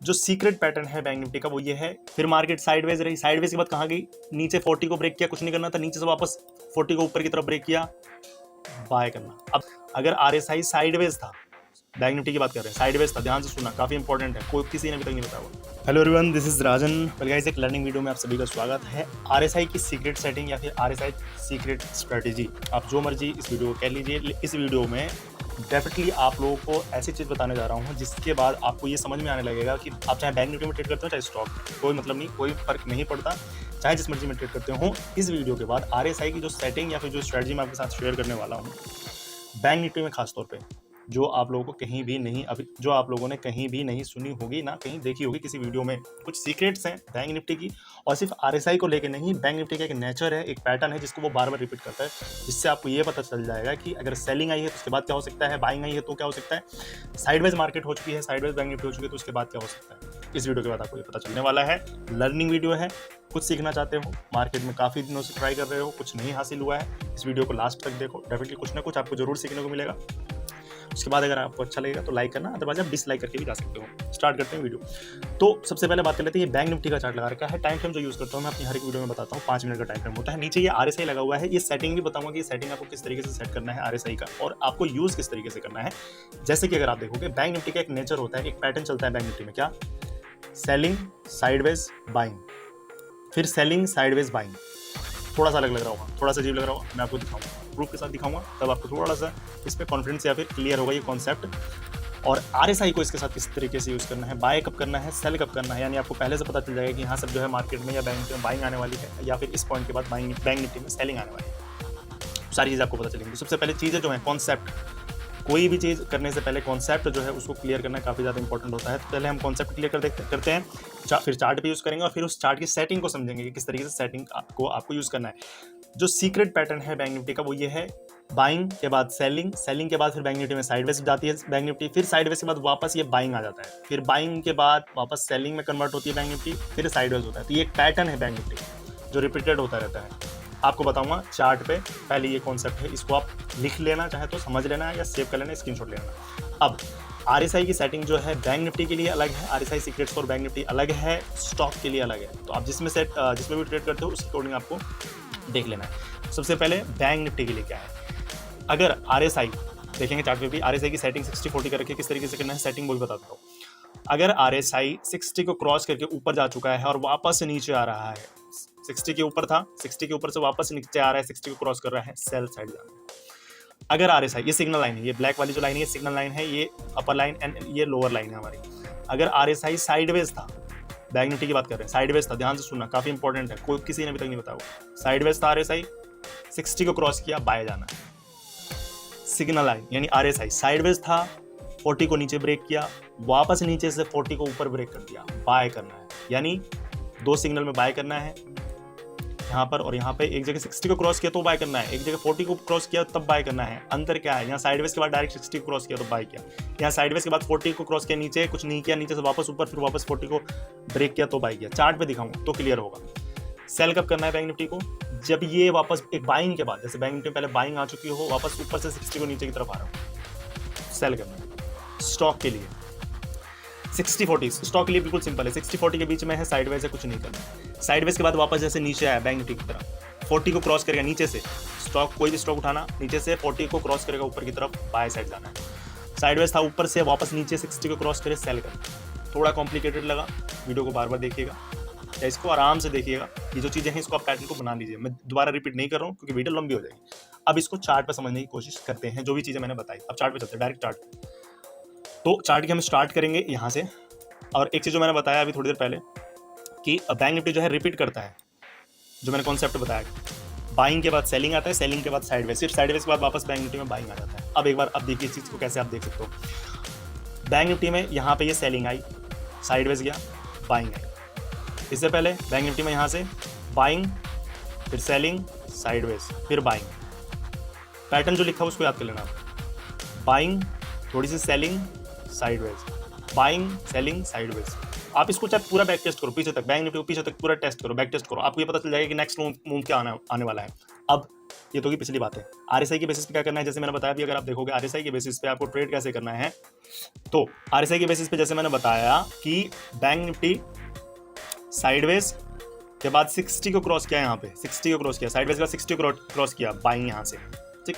जो secret pattern है bank Nifty का वो ये है, फिर मार्केट साइडवेज रही, साइडवेज के बाद कहाँ गई, नीचे 40 को ब्रेक किया, कुछ नहीं करना था, नीचे से वापस 40 को ऊपर की तरफ ब्रेक किया, बाय करना। अब अगर आरएसआई साइडवेज था, बैंक निफ्टी की बात कर रहे हैं, साइडवेज था, ध्यान से सुनना, काफी इंपॉर्टेंट है, कोई किसी ने अभी तक नहीं बताया। Hello everyone, this is Rajan. Well guys, एक लर्निंग वीडियो में आप सभी का स्वागत है। आरएसआई की सीक्रेट सेटिंग या फिर आरएसआई सीक्रेट स्ट्रेटेजी, आप जो मर्जी इस वीडियो को कह लीजिए। इस वीडियो में डेफिनेटली आप लोगों को ऐसी चीज़ बताने जा रहा हूँ जिसके बाद आपको ये समझ में आने लगेगा कि आप चाहे बैंक निफ्टी में ट्रेड करते हो चाहे स्टॉक, कोई मतलब नहीं, कोई फर्क नहीं पड़ता, चाहे जिस मर्जी में ट्रेड करते हो। इस वीडियो के बाद आरएसआई की जो सेटिंग या फिर जो स्ट्रेटजी मैं आपके साथ शेयर करने वाला हूँ बैंक निफ्टी में, खासतौर पे जो आप लोगों को कहीं भी नहीं, अभी जो आप लोगों ने कहीं भी नहीं सुनी होगी, ना कहीं देखी होगी किसी वीडियो में। कुछ सीक्रेट्स हैं बैंक निफ्टी की, और सिर्फ आरएसआई को लेकर नहीं, बैंक निफ्टी का एक नेचर है, एक पैटर्न है जिसको वो बार बार रिपीट करता है, जिससे आपको ये पता चल जाएगा कि अगर सेलिंग आई है तो उसके बाद क्या हो सकता है, बाइंग आई है तो क्या हो सकता है, साइडवेज मार्केट हो चुकी है, साइडवेज बैंक निफ्टी हो चुकी है तो उसके बाद क्या हो सकता है। इस वीडियो के बाद आपको ये पता चलने वाला है। लर्निंग वीडियो है, कुछ सीखना चाहते हो, मार्केट में काफ़ी दिनों से ट्राई कर रहे हो, कुछ नहीं हासिल हुआ है, इस वीडियो को लास्ट तक देखो, डेफिनेटली कुछ ना कुछ आपको जरूर सीखने को मिलेगा। उसके बाद अगर आपको अच्छा लगेगा तो लाइक करना, अदरवाइज आप डिसलाइक करके भी जा सकते हो। स्टार्ट करते हैं वीडियो। तो सबसे पहले बात कर लेते हैं, ये बैंक निफ्टी का चार्ट लगा रखा है। टाइम फ्रेम जो यूज़ करता हूँ मैं अपनी हर एक वीडियो में बताता हूँ, 5 मिनट का टाइम फ्रेम होता है। नीचे ये आरएसआई लगा हुआ है, ये सेटिंग भी बताऊंगा कि ये सेटिंग आपको किस तरीके से सेट करना है आरएसआई का, और आपको यूज़ किस तरीके से करना है। जैसे कि अगर आप देखोगे बैंक निफ्टी का एक नेचर होता है, एक पैटर्न चलता है बैंक निफ्टी में, क्या, सेलिंग साइडवेज बाइंग, फिर सेलिंग साइडवेज बाइंग। थोड़ा सा अलग लग रहा होगा, थोड़ा सा अजीब लग रहा होगा, मैं आपको दिखाऊंगा, प्रूफ के साथ दिखाऊंगा, तब आपको थोड़ा सा इस पर कॉन्फिडेंस या फिर क्लियर होगा ये कॉन्सेप्ट। और आरएसआई को इसके साथ किस तरीके से यूज़ करना है, बाय कब करना है, सेल कब करना है, यानी आपको पहले से पता चल जाएगा कि यहाँ सब जो है मार्केट में या बैंक में बाइंग आने वाली है, या फिर इस पॉइंट के बाद बैंक निफ्टी में सेलिंग आने वाली है। सारी चीज़ आपको पता चलेंगी। सबसे पहले चीज़ें जो है कॉन्सेप्ट, कोई भी चीज़ करने से पहले कॉन्सेप्ट जो है उसको क्लियर करना काफ़ी ज़्यादा इंपॉर्टेंट होता है। तो पहले हम कॉन्सेप्ट क्लियर करते हैं, फिर चार्ट पे यूज़ करेंगे, और फिर उस चार्ट की सेटिंग को समझेंगे कि किस तरीके से सेटिंग को आपको यूज़ करना है। जो सीक्रेट पैटर्न है बैंक निफ्टी का वो ये है, बाइंग के बाद सेलिंग, सेलिंग के बाद फिर बैंक निफ्टी में साइडवेज जाती है बैंक निफ्टी, फिर साइडवेज के बाद वापस ये बाइंग आ जाता है, फिर बाइंग के बाद वापस सेलिंग में कन्वर्ट होती है बैंक निफ्टी, फिर साइडवेज होता है। तो ये एक पैटर्न है बैंक निफ्टी जो रिपीटेड होता रहता है। आपको बताऊंगा चार्ट पे, पहले ये कॉन्सेप्ट है, इसको आप लिख लेना, चाहे तो समझ लेना है या सेव कर लेना, स्क्रीनशॉट ले लेना। अब आरएसआई की सेटिंग जो है बैंक निफ्टी के लिए अलग है, RSI secrets for bank Nifty अलग है, स्टॉक के लिए अलग है। तो आप जिसमें भी ट्रेड करते हो उसके अकॉर्डिंग आपको देख लेना है। सबसे पहले बैंक निफ्टी के लिए क्या है, अगर आरएसआई देखेंगे चार्ट पे भी, आरएसआई की सेटिंग 60-40 कर रखी है, किस तरीके से करना है सेटिंग वो भी बताता हूँ। अगर आरएसआई 60 को क्रॉस करके ऊपर जा चुका है और वापस से नीचे आ रहा है, 60 के ऊपर था, 60 के ऊपर से वापस नीचे आ रहा है, 60 को क्रॉस कर रहा है, सेल साइड जाना है। अगर आरएसआई, ये सिग्नल लाइन है, ये ब्लैक वाली जो लाइन है ये सिग्नल लाइन है, ये अपर लाइन एंड ये लोअर लाइन है हमारी। अगर आरएसआई साइडवेज था, बैंक निफ्टी की बात कर रहे हैं, साइडवेज था, ध्यान से सुनना, काफी इंपॉर्टेंट है, कोई किसी ने अभी तक नहीं बताया। साइडवेज था आरएसआई, 60 को क्रॉस किया, बाय जाना है। सिग्नल लाइन यानी आरएसआई साइडवेज था, 40 को नीचे ब्रेक किया, वापस नीचे से 40 को ऊपर ब्रेक कर दिया, बाय करना है। यानी दो सिग्नल में बाय करना है, यहाँ पर और यहाँ पे। एक जगह 60 को क्रॉस किया तो बाय करना है, एक जगह 40 को क्रॉस किया तब बाय करना है। अंतर क्या है, यहाँ साइडवेज के बाद डायरेक्ट 60 को क्रॉस किया तो बाय किया, यहाँ साइडवेज के बाद 40 को क्रॉस किया, नीचे कुछ नहीं किया, नीचे से वापस ऊपर, फिर वापस 40 को ब्रेक किया तो बाय किया। चार्ट पे दिखाऊंगा तो क्लियर होगा। सेल कब करना है बैंक निफ्टी को, जब ये वापस एक बाइंग के बाद, जैसे बैंक निफ्टी पहले बाइंग आ चुकी हो, वापस ऊपर से 60 को नीचे की तरफ आ रहा हो, सेल करना है। स्टॉक के लिए 60-40, स्टॉक के लिए बिल्कुल सिंपल है, 60-40 के बीच में है, साइडवेज है, कुछ नहीं करना। साइडवेज के बाद वापस जैसे नीचे आया बैंक निफ्टी की तरफ, 40 को क्रॉस करेगा नीचे से, स्टॉक कोई भी स्टॉक उठाना, नीचे से 40 को क्रॉस करेगा ऊपर की तरफ, बाय साइड जाना है। साइडवेज था, ऊपर से वापस नीचे 60 को क्रॉस करे, सेल करना। थोड़ा कॉम्प्लिकेटेड लगा, वीडियो को बार बार देखिएगा या इसको आराम से देखिएगा, ये जो चीज़ें हैं इसको आप पैटर्न को बना लीजिए। मैं दोबारा रिपीट नहीं कर रहा हूँ क्योंकि वीडियो लंबी हो जाएगी। अब इसको चार्ट पर समझने की कोशिश करते हैं, जो भी चीज़ें मैंने बताई। अब चार्ट पे चलते हैं, डायरेक्ट चार्ट। तो चार्ट की हम स्टार्ट करेंगे यहाँ से। और एक चीज़ जो मैंने बताया अभी थोड़ी देर पहले कि बैंक निफ्टी जो है रिपीट करता है, जो मैंने कॉन्सेप्ट बताया, बाइंग के बाद सेलिंग आता है, सेलिंग के बाद साइडवेज, फिर साइडवेज के बाद वापस बैंक निफ्टी में बाइंग आ जाता है। अब एक बार अब देखिए इस चीज़ को कैसे आप देख सकते हो। बैंक निफ्टी में यहाँ पे ये सेलिंग आई, साइडवेज गया, बाइंग आई। इससे पहले बैंक निफ्टी में यहाँ से बाइंग, फिर सेलिंग, साइडवेज, फिर बाइंग। पैटर्न जो लिखा है उसको याद कर लेना आप, बाइंग, थोड़ी सी selling, sideways, buying, selling, sideways. आप इसको चाहे पूरा बैक टेस्ट करो पीछे तक, बैंक निफ्टी को पीछे तक पूरा टेस्ट करो, बैक टेस्ट करो, आपको ये पता चल जाएगा कि नेक्स्ट मूव क्या आने वाला है। अब ये तो की पिछली बात है। आरएसआई के बेसिस पे क्या करना है, जैसे मैंने बताया भी, अगर आप देखोगे आरएसआई के बेसिस पे आपको ट्रेड कैसे करना है, तो आरएसआई के बेसिस पे जैसे मैंने बताया कि बैंक निफ्टी साइडवेज के बाद 60 को क्रॉस किया, यहाँ पे 60 को क्रॉस किया, साइडवेज के बाद 60 को क्रॉस किया, बाइंग यहाँ से, ठीक।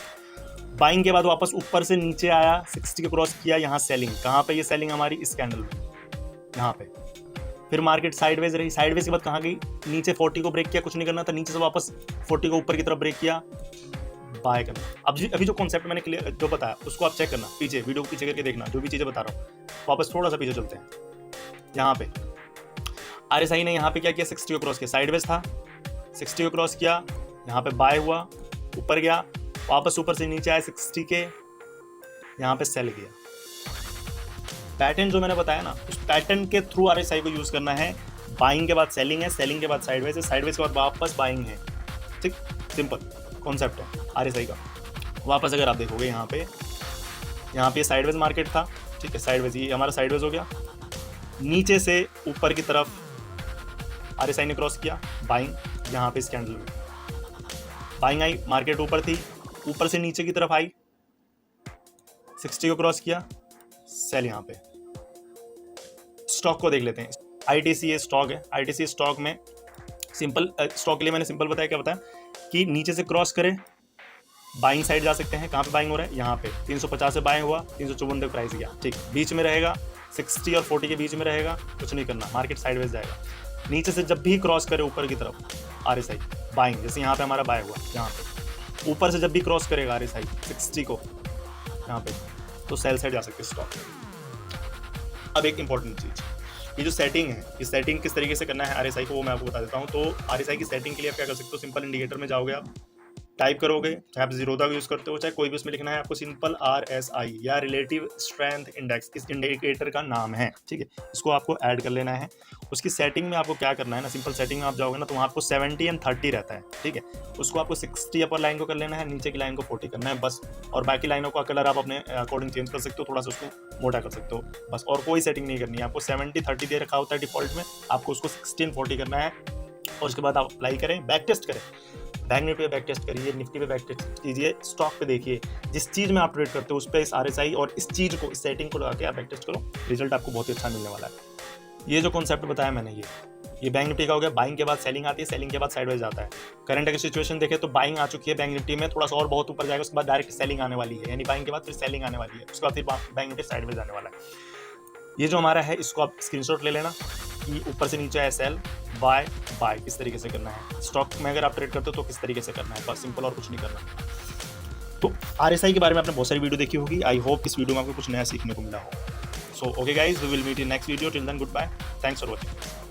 बाइंग के बाद वापस ऊपर से नीचे आया, 60 को क्रॉस किया, यहाँ सेलिंग, कहाँ पे ये सेलिंग हमारी, इस कैंडल में, यहाँ पे। फिर मार्केट साइडवेज रही, साइडवेज के बाद कहाँ गई, नीचे 40 को ब्रेक किया, कुछ नहीं करना था, नीचे से वापस 40 को ऊपर की तरफ ब्रेक किया, बाय करना। अब अभी जो कॉन्सेप्ट मैंने क्लियर जो बताया उसको आप चेक करना, पीछे वीडियो को पीछे करके देखना, जो भी चीज़ें बता रहा हूँ। वापस थोड़ा सा पीछे चलते हैं, यहाँ पे आरएसआई ने यहाँ पे क्या किया, 60 को क्रॉस किया, साइडवेज था, 60 को क्रॉस किया, यहाँ पे बाय हुआ, ऊपर गया, वापस ऊपर से नीचे आया 60 के, यहाँ पे सेल किया। पैटर्न जो मैंने बताया ना, उस पैटर्न के थ्रू आरएसआई को यूज करना है। बाइंग के बाद सेलिंग है, सेलिंग के बाद साइडवेज है, साइडवेज के बाद वापस बाइंग है, ठीक, सिंपल कॉन्सेप्ट है आरएसआई का। वापस अगर आप देखोगे यहाँ पे साइडवेज मार्केट था, ठीक है, साइडवेज, ये हमारा साइडवेज हो गया, नीचे से ऊपर की तरफ आरएसआई ने क्रॉस किया, बाइंग, यहाँ पे इस कैंडल में बाइंग आई, मार्केट ऊपर थी, ऊपर से नीचे की तरफ आई, 60 को क्रॉस किया, सेल यहाँ पे। स्टॉक को देख लेते हैं, आईटीसी ये स्टॉक है, आईटीसी स्टॉक में सिंपल, स्टॉक के लिए मैंने सिंपल बताया, क्या बताया कि नीचे से क्रॉस करे, बाइंग साइड जा सकते हैं। कहाँ पे बाइंग हो रहा है, यहाँ पे 350 से बाइंग हुआ, 354 पे प्राइस गया, ठीक, बीच में रहेगा, 60 और 40 के बीच में रहेगा, कुछ नहीं करना, मार्केट साइडवेज जाएगा। नीचे से जब भी क्रॉस करे ऊपर की तरफ आरएसआई बाइंग, जैसे यहाँ पे हमारा बाय हुआ, यहाँ पे ऊपर से जब भी क्रॉस करेगा आरएसआई 60 को यहाँ पे, तो सेल साइड जा सकते हैं स्टॉक। अब एक इंपॉर्टेंट चीज़, ये जो सेटिंग है, ये सेटिंग किस तरीके से करना है आरएसआई को, वो मैं आपको बता देता हूँ। तो आरएसआई की सेटिंग के लिए आप क्या कर सकते हो, सिंपल इंडिकेटर में जाओगे, आप टाइप करोगे, चाहे आप जीरोदा का यूज़ करते हो, चाहे कोई भी उसमें लिखना है आपको, सिंपल RSI या रिलेटिव स्ट्रेंथ इंडेक्स इस इंडिकेटर का नाम है, ठीक है। इसको आपको ऐड कर लेना है। उसकी सेटिंग में आपको क्या करना है ना, सिंपल सेटिंग में आप जाओगे ना, तो वहाँ आपको 70 और 30 रहता है, ठीक है। उसको आपको 60 अपर लाइन को कर लेना है, नीचे की लाइन को 40 करना है बस, और बाकी लाइनों का कलर आप अपने अकॉर्डिंग चेंज कर सकते हो, थोड़ा सा उसको मोटा कर सकते हो बस, और कोई सेटिंग नहीं करनी है आपको। 70-30 दे रखा होता है डिफॉल्ट में, आपको उसको 16-40 करना है, और उसके बाद आप अप्लाई करें, बैक टेस्ट करें, बैंक निफ्टी पे बैक टेस्ट करिए, निफ्टी पे बैक टेस्ट कीजिए, स्टॉक पे देखिए, जिस चीज़ में आप ट्रेड करते हो उस पर इस आरएसआई और इस चीज़ को, इस सेटिंग को लगा के आप बैक टेस्ट करो, रिजल्ट आपको बहुत ही अच्छा मिलने वाला है। ये जो कॉन्सेप्ट बताया मैंने, ये बैंक निफ्टी का हो गया। बाइंग के बाद सेलिंग आती है, सेलिंग के बाद साइडवेज आता है। करंट अगर सिचुएशन देखें तो बाइंग आ चुकी है बैंक निफ्टी में, थोड़ा सा और बहुत ऊपर जाएगा, उसके बाद डायरेक्ट सेलिंग आने वाली है, यानी बाइंग के बाद फिर सेलिंग आने वाली है, उसके बाद फिर बैंक निफ्टी साइडवेज आने वाला है। ये जो हमारा है, इसको आप स्क्रीनशॉट ले लेना कि ऊपर से नीचे है सेल, बाय बाय किस तरीके से करना है। स्टॉक में अगर आप ट्रेड करते हो तो किस तरीके से करना है, बस सिंपल, और कुछ नहीं करना। तो आरएसआई के बारे में आपने बहुत सारी वीडियो देखी होगी, आई होप इस वीडियो में आपको कुछ नया सीखने को मिला हो। So okay guys, we will meet in next video, till then good bye, thanks for watching.